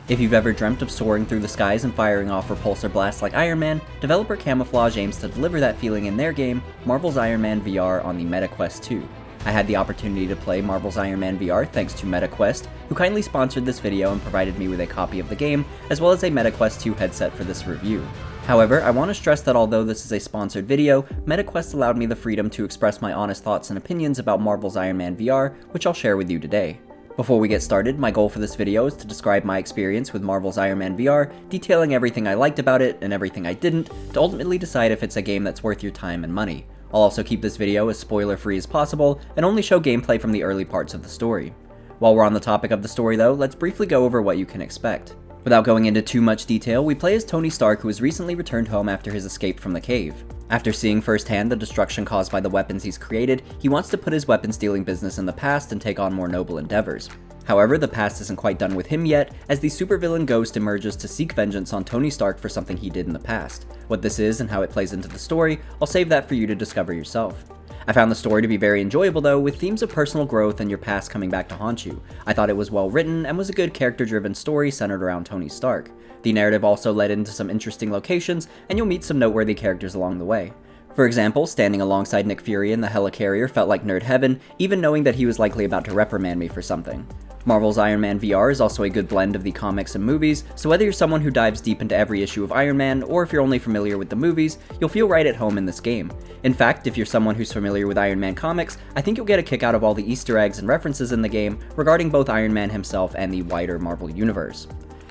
If you've ever dreamt of soaring through the skies and firing off repulsor blasts like Iron Man, developer Camouflage aims to deliver that feeling in their game, Marvel's Iron Man VR on the MetaQuest 2. I had the opportunity to play Marvel's Iron Man VR thanks to MetaQuest, who kindly sponsored this video and provided me with a copy of the game, as well as a MetaQuest 2 headset for this review. However, I want to stress that although this is a sponsored video, MetaQuest allowed me the freedom to express my honest thoughts and opinions about Marvel's Iron Man VR, which I'll share with you today. Before we get started, my goal for this video is to describe my experience with Marvel's Iron Man VR, detailing everything I liked about it and everything I didn't, to ultimately decide if it's a game that's worth your time and money. I'll also keep this video as spoiler-free as possible, and only show gameplay from the early parts of the story. While we're on the topic of the story though, let's briefly go over what you can expect. Without going into too much detail, we play as Tony Stark, who has recently returned home after his escape from the cave. After seeing firsthand the destruction caused by the weapons he's created, he wants to put his weapons dealing business in the past and take on more noble endeavors. However, the past isn't quite done with him yet, as the supervillain Ghost emerges to seek vengeance on Tony Stark for something he did in the past. What this is and how it plays into the story, I'll save that for you to discover yourself. I found the story to be very enjoyable though, with themes of personal growth and your past coming back to haunt you. I thought it was well written and was a good character-driven story centered around Tony Stark. The narrative also led into some interesting locations, and you'll meet some noteworthy characters along the way. For example, standing alongside Nick Fury in the helicarrier felt like nerd heaven, even knowing that he was likely about to reprimand me for something. Marvel's Iron Man VR is also a good blend of the comics and movies, so whether you're someone who dives deep into every issue of Iron Man, or if you're only familiar with the movies, you'll feel right at home in this game. In fact, if you're someone who's familiar with Iron Man comics, I think you'll get a kick out of all the Easter eggs and references in the game regarding both Iron Man himself and the wider Marvel universe.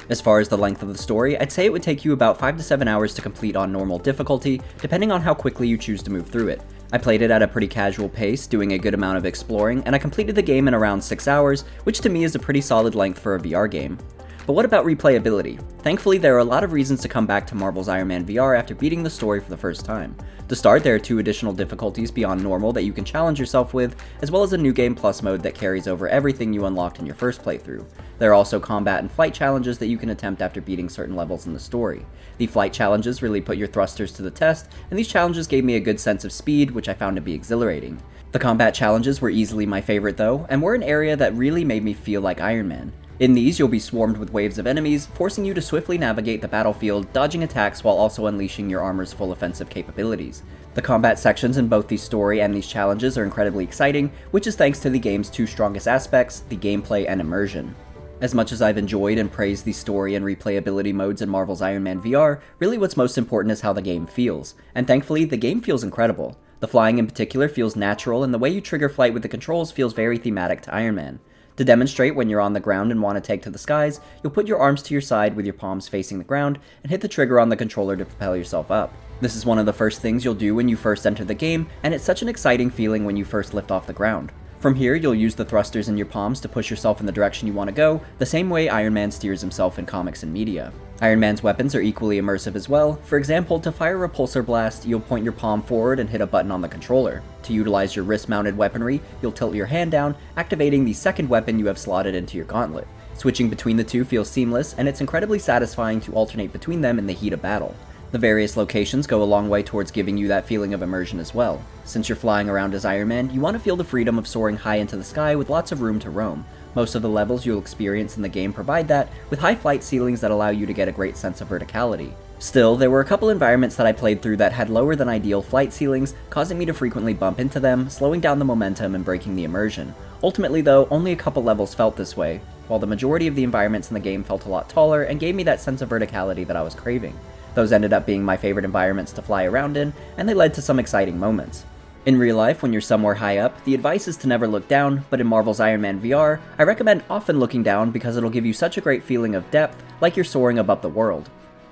As far as the length of the story, I'd say it would take you about 5 to 7 hours to complete on normal difficulty, depending on how quickly you choose to move through it. I played it at a pretty casual pace, doing a good amount of exploring, and I completed the game in around 6 hours, which to me is a pretty solid length for a VR game. But what about replayability? Thankfully, there are a lot of reasons to come back to Marvel's Iron Man VR after beating the story for the first time. To start, there are 2 additional difficulties beyond normal that you can challenge yourself with, as well as a New Game Plus mode that carries over everything you unlocked in your first playthrough. There are also combat and flight challenges that you can attempt after beating certain levels in the story. The flight challenges really put your thrusters to the test, and these challenges gave me a good sense of speed, which I found to be exhilarating. The combat challenges were easily my favorite though, and were an area that really made me feel like Iron Man. In these, you'll be swarmed with waves of enemies, forcing you to swiftly navigate the battlefield, dodging attacks while also unleashing your armor's full offensive capabilities. The combat sections in both the story and these challenges are incredibly exciting, which is thanks to the game's 2 strongest aspects, the gameplay and immersion. As much as I've enjoyed and praised the story and replayability modes in Marvel's Iron Man VR, really what's most important is how the game feels, and thankfully, the game feels incredible. The flying in particular feels natural, and the way you trigger flight with the controls feels very thematic to Iron Man. To demonstrate when you're on the ground and want to take to the skies, you'll put your arms to your side with your palms facing the ground and hit the trigger on the controller to propel yourself up. This is one of the first things you'll do when you first enter the game, and it's such an exciting feeling when you first lift off the ground. From here, you'll use the thrusters in your palms to push yourself in the direction you want to go, the same way Iron Man steers himself in comics and media. Iron Man's weapons are equally immersive as well. For example, to fire a repulsor blast, you'll point your palm forward and hit a button on the controller. To utilize your wrist-mounted weaponry, you'll tilt your hand down, activating the second weapon you have slotted into your gauntlet. Switching between the 2 feels seamless, and it's incredibly satisfying to alternate between them in the heat of battle. The various locations go a long way towards giving you that feeling of immersion as well. Since you're flying around as Iron Man, you want to feel the freedom of soaring high into the sky with lots of room to roam. Most of the levels you'll experience in the game provide that, with high flight ceilings that allow you to get a great sense of verticality. Still, there were a couple environments that I played through that had lower than ideal flight ceilings, causing me to frequently bump into them, slowing down the momentum and breaking the immersion. Ultimately though, only a couple levels felt this way, while the majority of the environments in the game felt a lot taller and gave me that sense of verticality that I was craving. Those ended up being my favorite environments to fly around in, and they led to some exciting moments. In real life, when you're somewhere high up, the advice is to never look down, but in Marvel's Iron Man VR, I recommend often looking down because it'll give you such a great feeling of depth, like you're soaring above the world.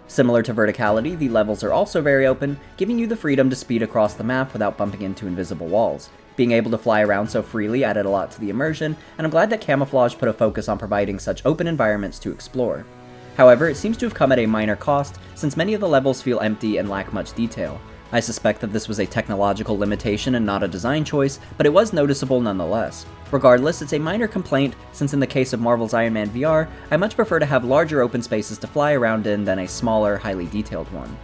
Similar to verticality, the levels are also very open, giving you the freedom to speed across the map without bumping into invisible walls. Being able to fly around so freely added a lot to the immersion, and I'm glad that Camouflage put a focus on providing such open environments to explore. However, it seems to have come at a minor cost, since many of the levels feel empty and lack much detail. I suspect that this was a technological limitation and not a design choice, but it was noticeable nonetheless. Regardless, it's a minor complaint, since in the case of Marvel's Iron Man VR, I much prefer to have larger open spaces to fly around in than a smaller, highly detailed one.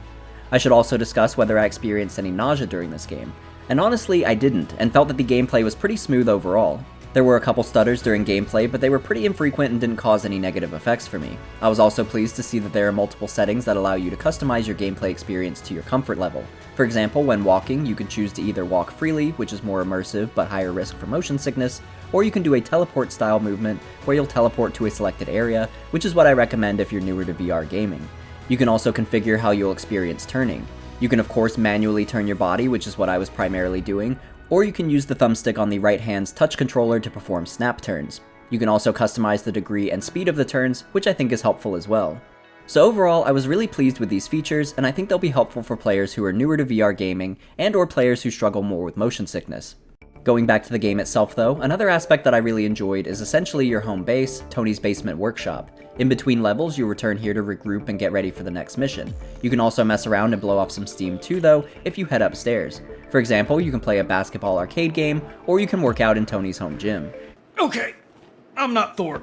I should also discuss whether I experienced any nausea during this game, and honestly I didn't, and felt that the gameplay was pretty smooth overall. There were a couple stutters during gameplay, but they were pretty infrequent and didn't cause any negative effects for me. I was also pleased to see that there are multiple settings that allow you to customize your gameplay experience to your comfort level. For example, when walking, you can choose to either walk freely, which is more immersive but higher risk for motion sickness, or you can do a teleport style movement where you'll teleport to a selected area, which is what I recommend if you're newer to VR gaming. You can also configure how you'll experience turning. You can of course manually turn your body, which is what I was primarily doing, or you can use the thumbstick on the right hand's touch controller to perform snap turns. You can also customize the degree and speed of the turns, which I think is helpful as well. So overall, I was really pleased with these features, and I think they'll be helpful for players who are newer to VR gaming and or players who struggle more with motion sickness. Going back to the game itself though, another aspect that I really enjoyed is essentially your home base, Tony's Basement Workshop. In between levels, you return here to regroup and get ready for the next mission. You can also mess around and blow off some steam too though, if you head upstairs. For example, you can play a basketball arcade game, or you can work out in Tony's home gym. Okay, I'm not Thor.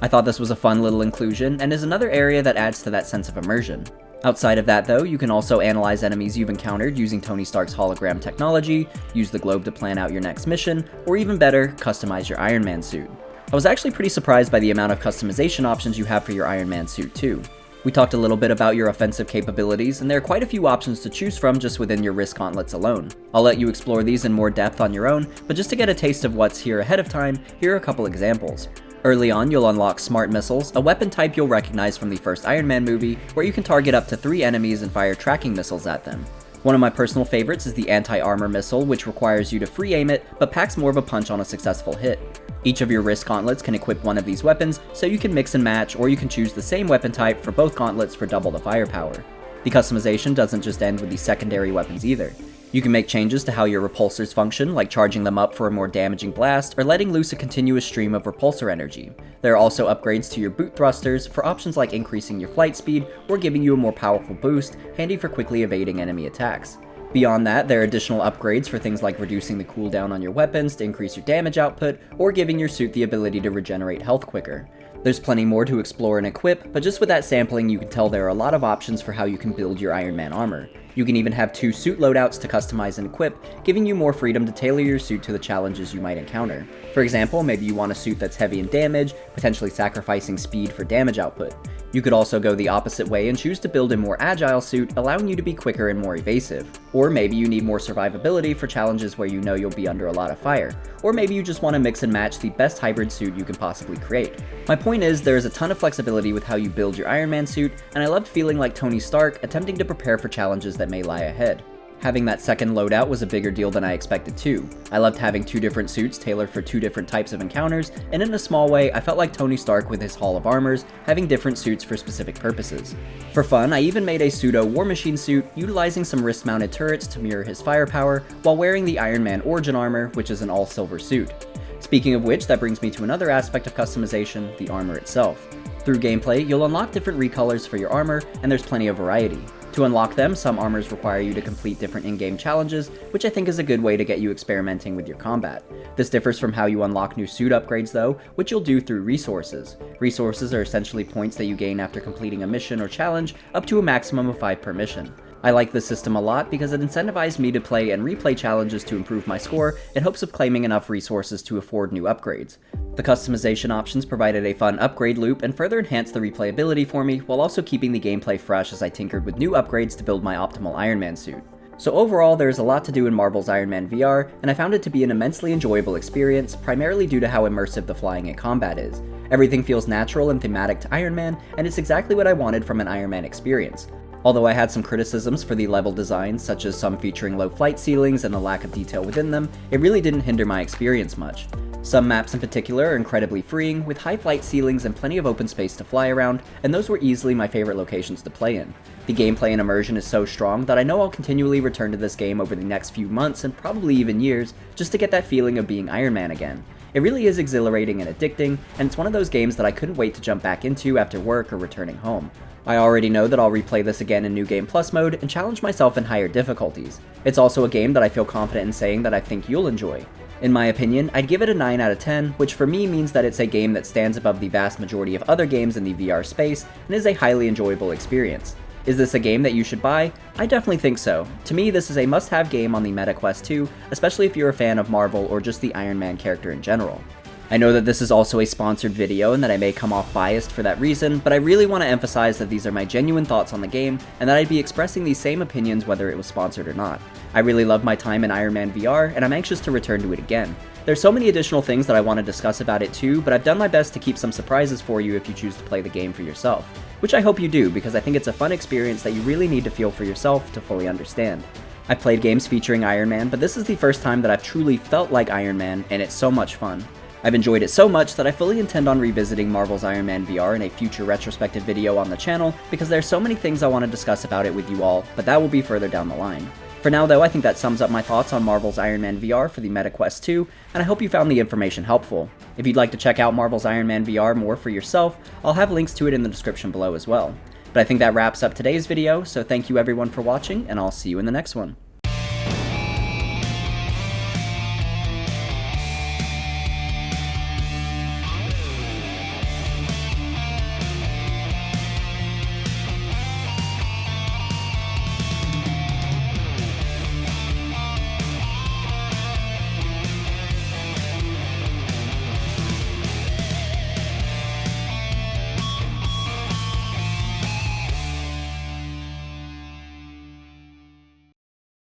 I thought this was a fun little inclusion, and is another area that adds to that sense of immersion. Outside of that though, you can also analyze enemies you've encountered using Tony Stark's hologram technology, use the globe to plan out your next mission, or even better, customize your Iron Man suit. I was actually pretty surprised by the amount of customization options you have for your Iron Man suit too. We talked a little bit about your offensive capabilities, and there are quite a few options to choose from just within your wrist gauntlets alone. I'll let you explore these in more depth on your own, but just to get a taste of what's here ahead of time, here are a couple examples. Early on, you'll unlock Smart Missiles, a weapon type you'll recognize from the first Iron Man movie, where you can target up to 3 enemies and fire tracking missiles at them. One of my personal favorites is the Anti-Armor Missile, which requires you to free aim it, but packs more of a punch on a successful hit. Each of your wrist gauntlets can equip one of these weapons, so you can mix and match, or you can choose the same weapon type for both gauntlets for double the firepower. The customization doesn't just end with the secondary weapons either. You can make changes to how your repulsors function, like charging them up for a more damaging blast, or letting loose a continuous stream of repulsor energy. There are also upgrades to your boot thrusters for options like increasing your flight speed, or giving you a more powerful boost, handy for quickly evading enemy attacks. Beyond that, there are additional upgrades for things like reducing the cooldown on your weapons to increase your damage output, or giving your suit the ability to regenerate health quicker. There's plenty more to explore and equip, but just with that sampling you can tell there are a lot of options for how you can build your Iron Man armor. You can even have 2 suit loadouts to customize and equip, giving you more freedom to tailor your suit to the challenges you might encounter. For example, maybe you want a suit that's heavy in damage, potentially sacrificing speed for damage output. You could also go the opposite way and choose to build a more agile suit, allowing you to be quicker and more evasive. Or maybe you need more survivability for challenges where you know you'll be under a lot of fire. Or maybe you just want to mix and match the best hybrid suit you can possibly create. My point is, there is a ton of flexibility with how you build your Iron Man suit, and I loved feeling like Tony Stark attempting to prepare for challenges that may lie ahead. Having that second loadout was a bigger deal than I expected too. I loved having 2 different suits tailored for 2 different types of encounters, and in a small way, I felt like Tony Stark with his Hall of Armors, having different suits for specific purposes. For fun, I even made a pseudo War Machine suit, utilizing some wrist-mounted turrets to mirror his firepower, while wearing the Iron Man Origin Armor, which is an all-silver suit. Speaking of which, that brings me to another aspect of customization, the armor itself. Through gameplay, you'll unlock different recolors for your armor, and there's plenty of variety. To unlock them, some armors require you to complete different in-game challenges, which I think is a good way to get you experimenting with your combat. This differs from how you unlock new suit upgrades though, which you'll do through resources. Resources are essentially points that you gain after completing a mission or challenge, up to a maximum of 5 per mission. I like this system a lot because it incentivized me to play and replay challenges to improve my score in hopes of claiming enough resources to afford new upgrades. The customization options provided a fun upgrade loop and further enhanced the replayability for me, while also keeping the gameplay fresh as I tinkered with new upgrades to build my optimal Iron Man suit. So overall, there's a lot to do in Marvel's Iron Man VR, and I found it to be an immensely enjoyable experience, primarily due to how immersive the flying and combat is. Everything feels natural and thematic to Iron Man, and it's exactly what I wanted from an Iron Man experience. Although I had some criticisms for the level designs, such as some featuring low flight ceilings and the lack of detail within them, it really didn't hinder my experience much. Some maps in particular are incredibly freeing, with high flight ceilings and plenty of open space to fly around, and those were easily my favorite locations to play in. The gameplay and immersion is so strong that I know I'll continually return to this game over the next few months and probably even years, just to get that feeling of being Iron Man again. It really is exhilarating and addicting, and it's one of those games that I couldn't wait to jump back into after work or returning home. I already know that I'll replay this again in New Game Plus mode and challenge myself in higher difficulties. It's also a game that I feel confident in saying that I think you'll enjoy. In my opinion, I'd give it a 9 out of 10, which for me means that it's a game that stands above the vast majority of other games in the VR space and is a highly enjoyable experience. Is this a game that you should buy? I definitely think so. To me, this is a must-have game on the Meta Quest 2, especially if you're a fan of Marvel or just the Iron Man character in general. I know that this is also a sponsored video and that I may come off biased for that reason, but I really want to emphasize that these are my genuine thoughts on the game, and that I'd be expressing these same opinions whether it was sponsored or not. I really love my time in Iron Man VR, and I'm anxious to return to it again. There's so many additional things that I want to discuss about it too, but I've done my best to keep some surprises for you if you choose to play the game for yourself. Which I hope you do, because I think it's a fun experience that you really need to feel for yourself to fully understand. I've played games featuring Iron Man, but this is the first time that I've truly felt like Iron Man, and it's so much fun. I've enjoyed it so much that I fully intend on revisiting Marvel's Iron Man VR in a future retrospective video on the channel, because there's so many things I want to discuss about it with you all, but that will be further down the line. For now though, I think that sums up my thoughts on Marvel's Iron Man VR for the Meta Quest 2, and I hope you found the information helpful. If you'd like to check out Marvel's Iron Man VR more for yourself, I'll have links to it in the description below as well. But I think that wraps up today's video, so thank you everyone for watching, and I'll see you in the next one.